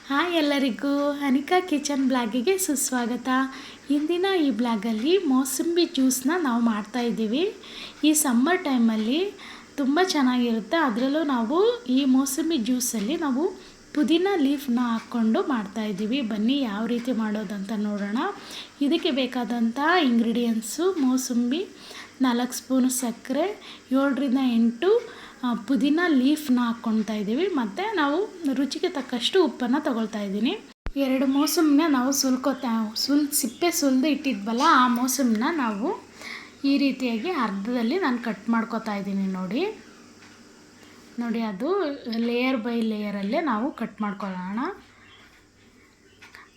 Hi ಎಲ್ಲರಿಗೂ Anika kitchen ಬ್ಲಾಗಿಗೆ ಸುಸ್ವಾಗತ. ಇಂದಿನ ಈ ಬ್ಲಾಗಲ್ಲಿ ಮೋಸಂಬಿ ಜ್ಯೂಸನ್ನ ನಾವು ಮಾಡ್ತಾಯಿದ್ದೀವಿ. ಈ ಸಮ್ಮರ್ ಟೈಮಲ್ಲಿ ತುಂಬ ಚೆನ್ನಾಗಿರುತ್ತೆ. ಅದರಲ್ಲೂ ನಾವು ಈ ಮೋಸಂಬಿ ಜ್ಯೂಸಲ್ಲಿ ನಾವು ಪುದೀನ ಲೀಫ್ನ ಹಾಕ್ಕೊಂಡು ಮಾಡ್ತಾಯಿದ್ದೀವಿ. ಬನ್ನಿ ಯಾವ ರೀತಿ ಮಾಡೋದಂತ ನೋಡೋಣ. ಇದಕ್ಕೆ ಬೇಕಾದಂಥ ಇಂಗ್ರೀಡಿಯೆಂಟ್ಸು ಮೋಸಂಬಿ, 4 ಸ್ಪೂನು ಸಕ್ಕರೆ, 7ರಿಂದ 8 ಪುದೀನ ಲೀಫ್ನ ಹಾಕ್ಕೊಳ್ತಾ ಇದ್ದೀವಿ. ಮತ್ತು ನಾವು ರುಚಿಗೆ ತಕ್ಕಷ್ಟು ಉಪ್ಪನ್ನು ತಗೊಳ್ತಾ ಇದ್ದೀನಿ. 2 ಮೋಸಂಬಿನ ನಾವು ಸಿಪ್ಪೆ ಸುಲಿದು ಇಟ್ಟಿದ್ವಲ್ಲ, ಆ ಮೋಸಂಬಿನ ನಾವು ಈ ರೀತಿಯಾಗಿ ಅರ್ಧದಲ್ಲಿ ನಾನು ಕಟ್ ಮಾಡ್ಕೊತಾ ಇದ್ದೀನಿ. ನೋಡಿ ಅದು ಲೇಯರ್ ಬೈ ಲೇಯರಲ್ಲೇ ನಾವು ಕಟ್ ಮಾಡ್ಕೊಳ್ಳೋಣ.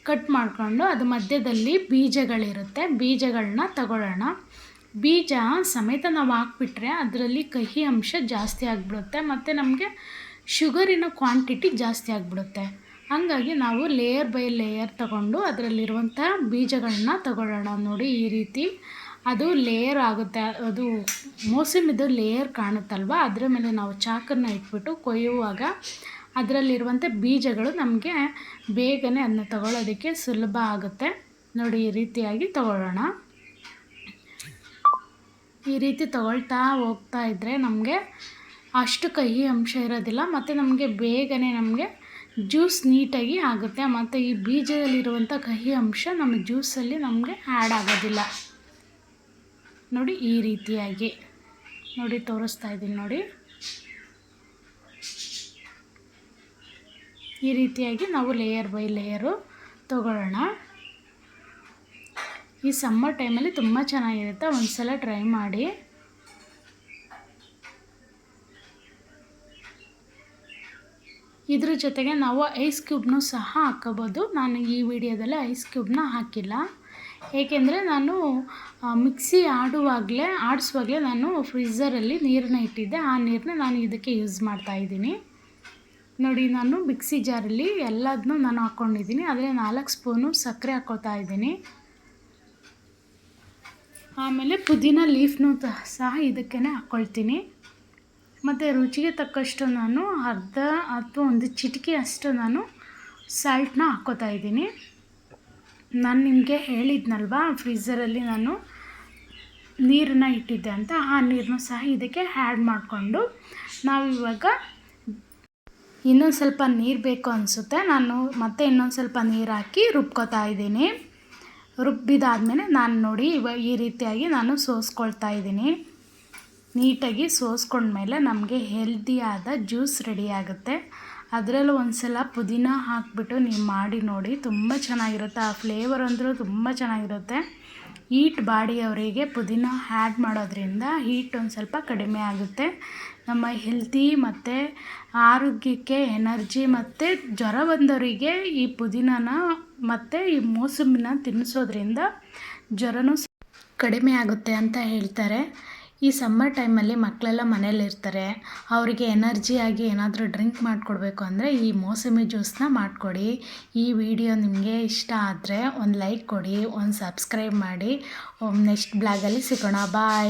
ಕಟ್ ಮಾಡಿಕೊಂಡು ಅದು ಮಧ್ಯದಲ್ಲಿ ಬೀಜಗಳಿರುತ್ತೆ, ಬೀಜಗಳನ್ನ ತಗೊಳ್ಳೋಣ. ಬೀಜ ಸಮೇತ ನಾವು ಹಾಕ್ಬಿಟ್ರೆ ಅದರಲ್ಲಿ ಕಹಿ ಅಂಶ ಜಾಸ್ತಿ ಆಗಿಬಿಡುತ್ತೆ ಮತ್ತು ನಮಗೆ ಶುಗರಿನ ಕ್ವಾಂಟಿಟಿ ಜಾಸ್ತಿ ಆಗಿಬಿಡುತ್ತೆ. ಹಾಗಾಗಿ ನಾವು ಲೇಯರ್ ಬೈ ಲೇಯರ್ ತಗೊಂಡು ಅದರಲ್ಲಿರುವಂಥ ಬೀಜಗಳನ್ನ ತಗೊಳ್ಳೋಣ. ನೋಡಿ ಈ ರೀತಿ ಅದು ಲೇಯರ್ ಆಗುತ್ತೆ. ಅದು ಮೋಸಂಬಿದು ಲೇಯರ್ ಕಾಣುತ್ತಲ್ವ, ಅದರ ಮೇಲೆ ನಾವು ಚಾಕನ್ನು ಇಟ್ಬಿಟ್ಟು ಕೊಯ್ಯುವಾಗ ಅದರಲ್ಲಿರುವಂಥ ಬೀಜಗಳು ನಮಗೆ ಬೇಗನೆ ಅದನ್ನ ತಗೊಳ್ಳೋದಕ್ಕೆ ಸುಲಭ ಆಗುತ್ತೆ. ನೋಡಿ ಈ ರೀತಿಯಾಗಿ ತಗೊಳ್ಳೋಣ. ಈ ರೀತಿ ತಗೊಳ್ತಾ ಹೋಗ್ತಾ ಇದ್ದರೆ ನಮಗೆ ಅಷ್ಟು ಕಹಿ ಅಂಶ ಇರೋದಿಲ್ಲ ಮತ್ತು ನಮಗೆ ಬೇಗನೆ ಜ್ಯೂಸ್ ನೀಟಾಗಿ ಆಗುತ್ತೆ. ಮತ್ತು ಈ ಬೀಜದಲ್ಲಿರುವಂಥ ಕಹಿ ಅಂಶ ನಮ್ಮ ಜ್ಯೂಸಲ್ಲಿ ನಮಗೆ ಆ್ಯಡ್ ಆಗೋದಿಲ್ಲ. ನೋಡಿ ಈ ರೀತಿಯಾಗಿ ನೋಡಿ ತೋರಿಸ್ತಾ ಇದ್ದೀನಿ. ನೋಡಿ ಈ ರೀತಿಯಾಗಿ ನಾವು ಲೇಯರ್ ಬೈ ಲೇಯರು ತಗೊಳ್ಳೋಣ. ಈ ಸಮ್ಮರ್ ಟೈಮಲ್ಲಿ ತುಂಬ ಚೆನ್ನಾಗಿರುತ್ತೆ, ಒಂದು ಸಲ ಟ್ರೈ ಮಾಡಿ. ಇದ್ರ ಜೊತೆಗೆ ನಾವು ಐಸ್ ಕ್ಯೂಬ್ನೂ ಸಹ ಹಾಕ್ಕೋಬೋದು. ನಾನು ಈ ವಿಡಿಯೋದಲ್ಲಿ ಐಸ್ ಕ್ಯೂಬ್ನ ಹಾಕಿಲ್ಲ, ಏಕೆಂದರೆ ನಾನು ಮಿಕ್ಸಿ ಆಡಿಸುವಾಗಲೇ ನಾನು ಫ್ರೀಝರಲ್ಲಿ ನೀರನ್ನ ಇಟ್ಟಿದ್ದೆ. ಆ ನೀರನ್ನ ನಾನು ಇದಕ್ಕೆ ಯೂಸ್ ಮಾಡ್ತಾಯಿದ್ದೀನಿ. ನೋಡಿ ನಾನು ಮಿಕ್ಸಿ ಜಾರಲ್ಲಿ ಎಲ್ಲದನ್ನೂ ನಾನು ಹಾಕ್ಕೊಂಡಿದ್ದೀನಿ. ಆದರೆ 4 ಸ್ಪೂನು ಸಕ್ಕರೆ ಹಾಕ್ಕೊಳ್ತಾ ಇದ್ದೀನಿ. ಆಮೇಲೆ ಪುದೀನ ಲೀಫ್ನೂ ಸಹ ಇದಕ್ಕೇ ಹಾಕ್ಕೊಳ್ತೀನಿ. ಮತ್ತು ರುಚಿಗೆ ತಕ್ಕಷ್ಟು ನಾನು ಅರ್ಧ ಅಥವಾ ಒಂದು ಚಿಟಿಕೆ ಅಷ್ಟು ನಾನು ಸಾಲ್ಟನ್ನ ಹಾಕ್ಕೋತಾ ಇದ್ದೀನಿ. ನಾನು ನಿಮಗೆ ಹೇಳಿದ್ನಲ್ವ ಫ್ರೀಝರಲ್ಲಿ ನಾನು ನೀರನ್ನ ಇಟ್ಟಿದ್ದೆ ಅಂತ, ಆ ನೀರನ್ನು ಸಹ ಇದಕ್ಕೆ ಆ್ಯಡ್ ಮಾಡಿಕೊಂಡು ನಾವಿವಾಗ ಇನ್ನೊಂದು ಸ್ವಲ್ಪ ನೀರು ಬೇಕು ಅನಿಸುತ್ತೆ, ನಾನು ಮತ್ತೆ ಇನ್ನೊಂದು ಸ್ವಲ್ಪ ನೀರು ಹಾಕಿ ರುಬ್ಕೋತಾ ಇದ್ದೀನಿ. ರುಬ್ಬಿದಾದಮೇಲೆ ನಾನು ನೋಡಿ ಈ ರೀತಿಯಾಗಿ ನಾನು ಸೋಸ್ಕೊಳ್ತಾ ಇದ್ದೀನಿ. ನೀಟಾಗಿ ಸೋಸ್ಕೊಂಡ್ಮೇಲೆ ನಮಗೆ ಹೆಲ್ದಿಯಾದ ಜ್ಯೂಸ್ ರೆಡಿ ಆಗುತ್ತೆ. ಅದರಲ್ಲೂ ಒಂದು ಸಲ ಪುದೀನ ಹಾಕಿಬಿಟ್ಟು ನೀವು ಮಾಡಿ ನೋಡಿ, ತುಂಬ ಚೆನ್ನಾಗಿರುತ್ತೆ. ಆ ಫ್ಲೇವರ್ ಅಂದರೂ ತುಂಬ ಚೆನ್ನಾಗಿರುತ್ತೆ. ಹೀಟ್ ಬಾಡಿಯವರಿಗೆ ಪುದೀನ ಆ್ಯಡ್ ಮಾಡೋದ್ರಿಂದ ಹೀಟ್ ಒಂದು ಸ್ವಲ್ಪ ಕಡಿಮೆ ಆಗುತ್ತೆ. ನಮ್ಮ ಹೆಲ್ತಿ ಮತ್ತು ಆರೋಗ್ಯಕ್ಕೆ ಎನರ್ಜಿ ಮತ್ತು ಜ್ವರ ಬಂದವರಿಗೆ ಈ ಪುದೀನನ ಮತ್ತು ಈ ಮೋಸಂಬಿನ ತಿನ್ನಿಸೋದ್ರಿಂದ ಜ್ವರನೂ ಕಡಿಮೆ ಆಗುತ್ತೆ ಅಂತ ಹೇಳ್ತಾರೆ. ಈ ಸಮ್ಮರ್ ಟೈಮಲ್ಲಿ ಮಕ್ಕಳೆಲ್ಲ ಮನೇಲಿರ್ತಾರೆ, ಅವರಿಗೆ ಎನರ್ಜಿಯಾಗಿ ಏನಾದರೂ ಡ್ರಿಂಕ್ ಮಾಡಿಕೊಡ್ಬೇಕು ಅಂದರೆ ಈ ಮೋಸಂಬಿ ಜ್ಯೂಸನ್ನ ಮಾಡಿಕೊಡಿ. ಈ ವಿಡಿಯೋ ನಿಮಗೆ ಇಷ್ಟ ಆದರೆ ಒಂದು ಲೈಕ್ ಕೊಡಿ, ಒಂದು ಸಬ್ಸ್ಕ್ರೈಬ್ ಮಾಡಿ. ನೆಕ್ಸ್ಟ್ ಬ್ಲಾಗಲ್ಲಿ ಸಿಗೋಣ. ಬಾಯ್.